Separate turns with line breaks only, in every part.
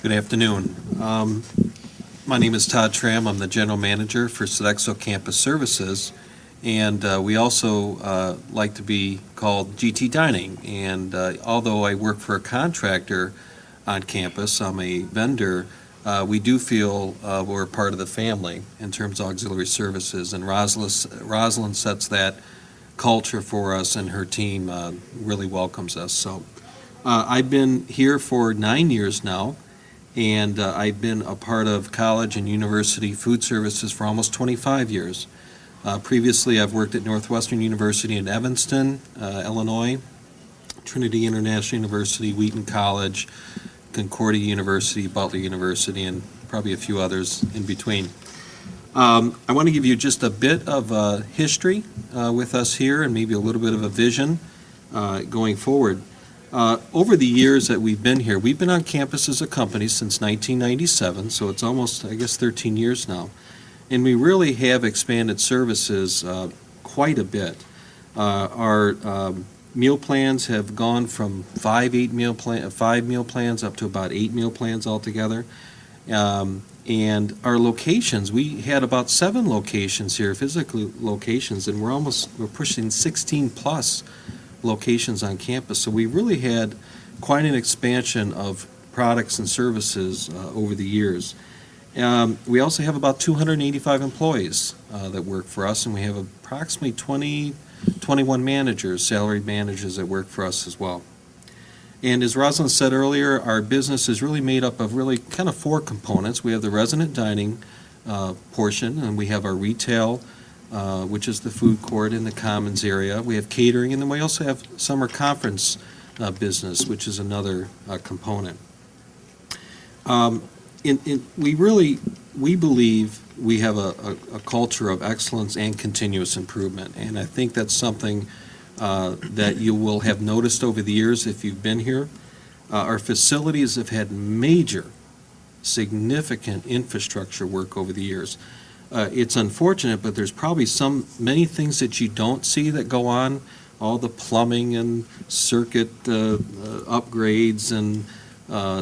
Good afternoon. My name is Todd Tram. I'm the General Manager for Sodexo Campus Services, and we also like to be called GT Dining. And although I work for a contractor on campus, I'm a vendor, we do feel we're part of the family in terms of auxiliary services, and Rosalind sets that culture for us, and her team really welcomes us. So I've been here for 9 years now, and I've been a part of college and university food services for almost 25 years. Previously, I've worked at Northwestern University in Evanston, Illinois, Trinity International University, Wheaton College, Concordia University, Butler University, and probably a few others in between. I want to give you just a bit of history with us here, and maybe a little bit of a vision going forward. Over the years that we've been here, we've been on campus as a company since 1997, so it's almost, I guess, 13 years now. And we really have expanded services quite a bit. Our meal plans have gone from 5 meal plans up to about 8 meal plans altogether. And our locations, we had about 7 locations here, physical locations, and we're pushing 16 plus locations on campus. So we really had quite an expansion of products and services over the years. We also have about 285 employees that work for us, and we have approximately 21 managers, salaried managers that work for us as well. And as Rosalind said earlier, our business is really made up of really kind of 4 components. We have the resident dining portion, and we have our retail, which is the food court in the commons area. We have catering, and then we also have summer conference business, which is another component. We believe we have a culture of excellence and continuous improvement, and I think that's something that you will have noticed over the years if you've been here. Our facilities have had major, significant infrastructure work over the years. It's unfortunate, but there's probably many things that you don't see that go on, all the plumbing and circuit upgrades and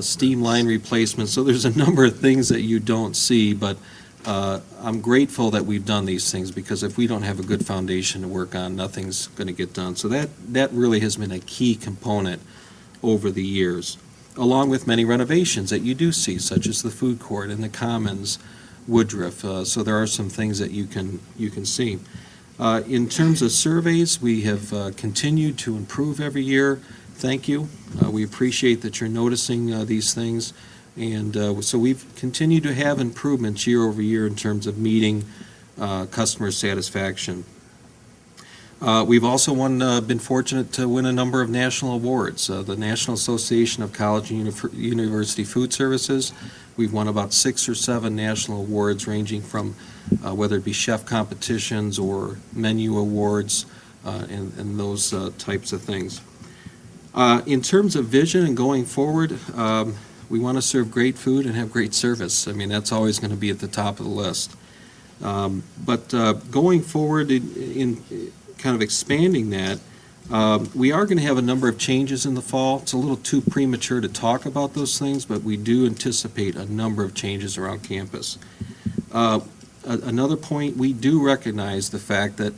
steam line replacements. So there's a number of things that you don't see, but I'm grateful that we've done these things, because if we don't have a good foundation to work on, nothing's going to get done. So that really has been a key component over the years, along with many renovations that you do see, such as the food court and the commons, Woodruff. So there are some things that you can see. In terms of surveys, we have continued to improve every year. Thank you. We appreciate that you're noticing these things. And so we've continued to have improvements year over year in terms of meeting customer satisfaction. We've also been fortunate to win a number of national awards. The National Association of College and University Food Services, we've won about 6 or 7 national awards, ranging from whether it be chef competitions or menu awards and those types of things. In terms of vision and going forward, we want to serve great food and have great service. I mean, that's always going to be at the top of the list. But going forward in kind of expanding that, we are going to have a number of changes in the fall. It's a little too premature to talk about those things, but we do anticipate a number of changes around campus. Another point, we do recognize the fact that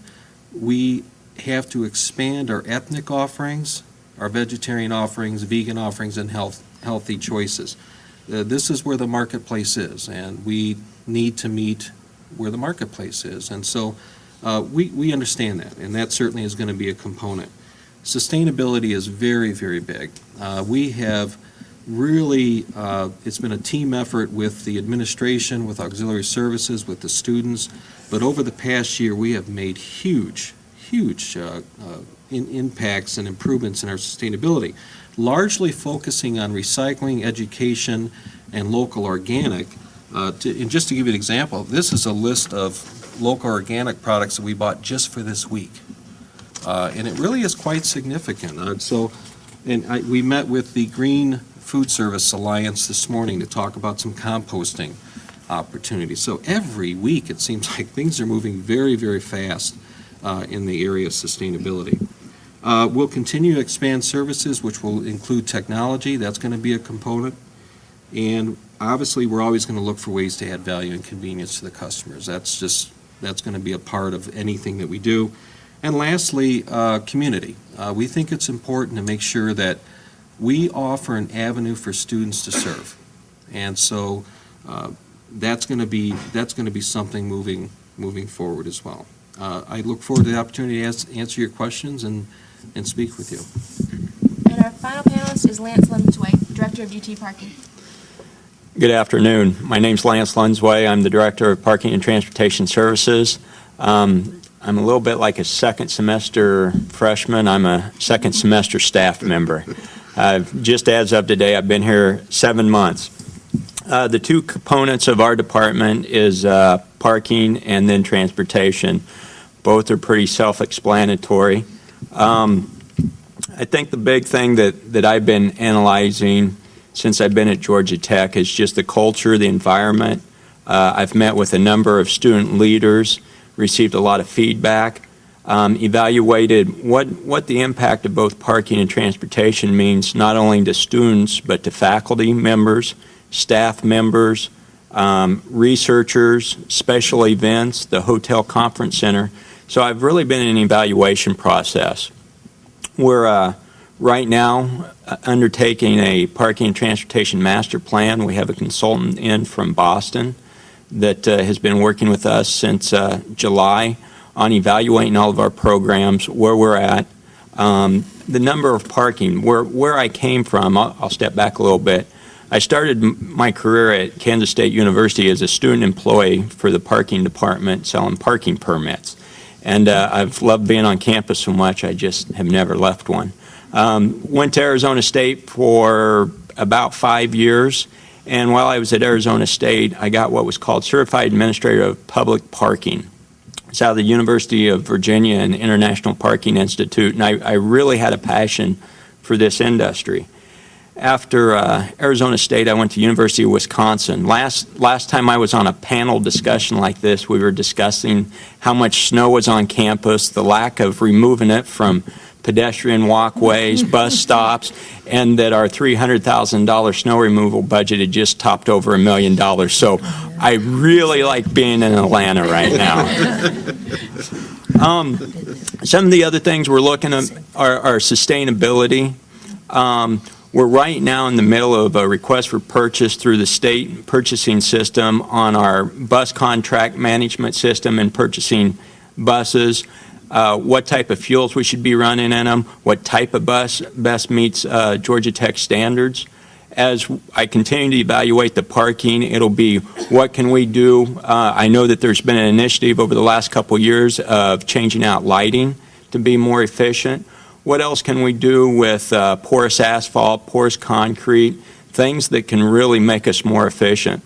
we have to expand our ethnic offerings, our vegetarian offerings, vegan offerings, and healthy choices. This is where the marketplace is, and we need to meet where the marketplace is. And so we understand that, and that certainly is going to be a component. Sustainability is very, very big. We have really, it's been a team effort with the administration, with auxiliary services, with the students, but over the past year we have made huge impacts and improvements in our sustainability, largely focusing on recycling, education, and local organic. And just to give you an example, this is a list of local organic products that we bought just for this week. And it really is quite significant. We met with the Green Food Service Alliance this morning to talk about some composting opportunities. So every week it seems like things are moving very, very fast in the area of sustainability. We'll continue to expand services, which will include technology. That's going to be a component. And obviously, we're always going to look for ways to add value and convenience to the customers. That's going to be a part of anything that we do. And lastly, community. We think it's important to make sure that we offer an avenue for students to serve. And so that's going to be something moving forward as well. I look forward to the opportunity to answer your questions and speak with you.
And our final panelist is Lance Lunsway, Director of GT Parking.
Good afternoon. My name's Lance Lunsway. I'm the Director of Parking and Transportation Services. I'm a little bit like a second semester freshman. I'm a second semester staff member. Just as of today, I've been here 7 months. The two components of our department is parking and then transportation. Both are pretty self-explanatory. I think the big thing that I've been analyzing since I've been at Georgia Tech is just the culture, the environment. I've met with a number of student leaders, received a lot of feedback, evaluated what the impact of both parking and transportation means not only to students but to faculty members, staff members, researchers, special events, the hotel conference center. So I've really been in an evaluation process. We're right now undertaking a parking and transportation master plan. We have a consultant in from Boston that has been working with us since July on evaluating all of our programs, where we're at, the number of parking, where I came from. I'll step back a little bit. I started my career at Kansas State University as a student employee for the parking department selling parking permits. And I've loved being on campus so much, I just have never left one. Went to Arizona State for about 5 years, and while I was at Arizona State, I got what was called Certified Administrator of Public Parking. It's out of the University of Virginia and International Parking Institute, and I really had a passion for this industry. After Arizona State, I went to University of Wisconsin. Last time I was on a panel discussion like this, we were discussing how much snow was on campus, the lack of removing it from pedestrian walkways, bus stops, and that our $300,000 snow removal budget had just topped over $1 million. So I really like being in Atlanta right now. Some of the other things we're looking at are sustainability. We're right now in the middle of a request for purchase through the state purchasing system on our bus contract management system and purchasing buses. What type of fuels we should be running in them, what type of bus best meets Georgia Tech standards. As I continue to evaluate the parking, it'll be what can we do. I know that there's been an initiative over the last couple years of changing out lighting to be more efficient. What else can we do with porous asphalt, porous concrete, things that can really make us more efficient?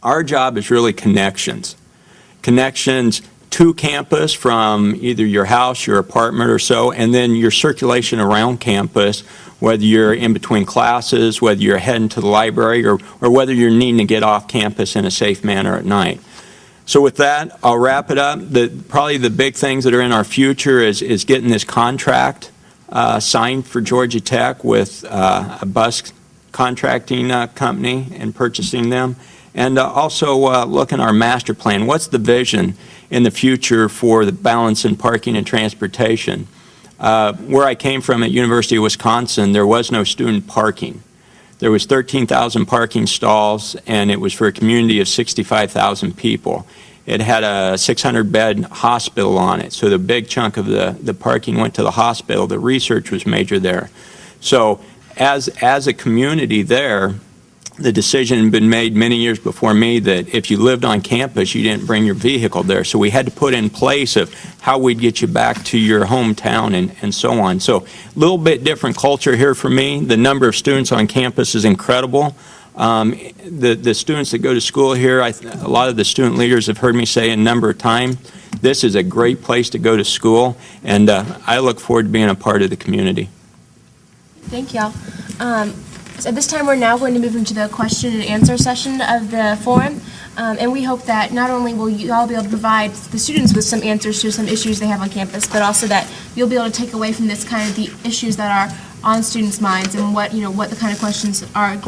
Our job is really connections. Connections to campus from either your house, your apartment or so, and then your circulation around campus, whether you're in between classes, whether you're heading to the library, or whether you're needing to get off campus in a safe manner at night. So with that, I'll wrap it up. Probably the big things that are in our future is getting this contract signed for Georgia Tech with a bus contracting company and purchasing them. And also looking at our master plan. What's the vision in the future for the balance in parking and transportation? Where I came from at University of Wisconsin, there was no student parking. There was 13,000 parking stalls, and it was for a community of 65,000 people. It had a 600-bed hospital on it, so the big chunk of the parking went to the hospital. The research was major there. So as a community there, the decision had been made many years before me that if you lived on campus, you didn't bring your vehicle there. So we had to put in place of how we'd get you back to your hometown and so on. So a little bit different culture here for me. The number of students on campus is incredible. The students that go to school here, a lot of the student leaders have heard me say a number of times, this is a great place to go to school, and I look forward to being a part of the community.
Thank y'all. So at this time, we're now going to move into the question and answer session of the forum. And we hope that not only will you all be able to provide the students with some answers to some issues they have on campus, but also that you'll be able to take away from this kind of the issues that are on students' minds and what the kind of questions are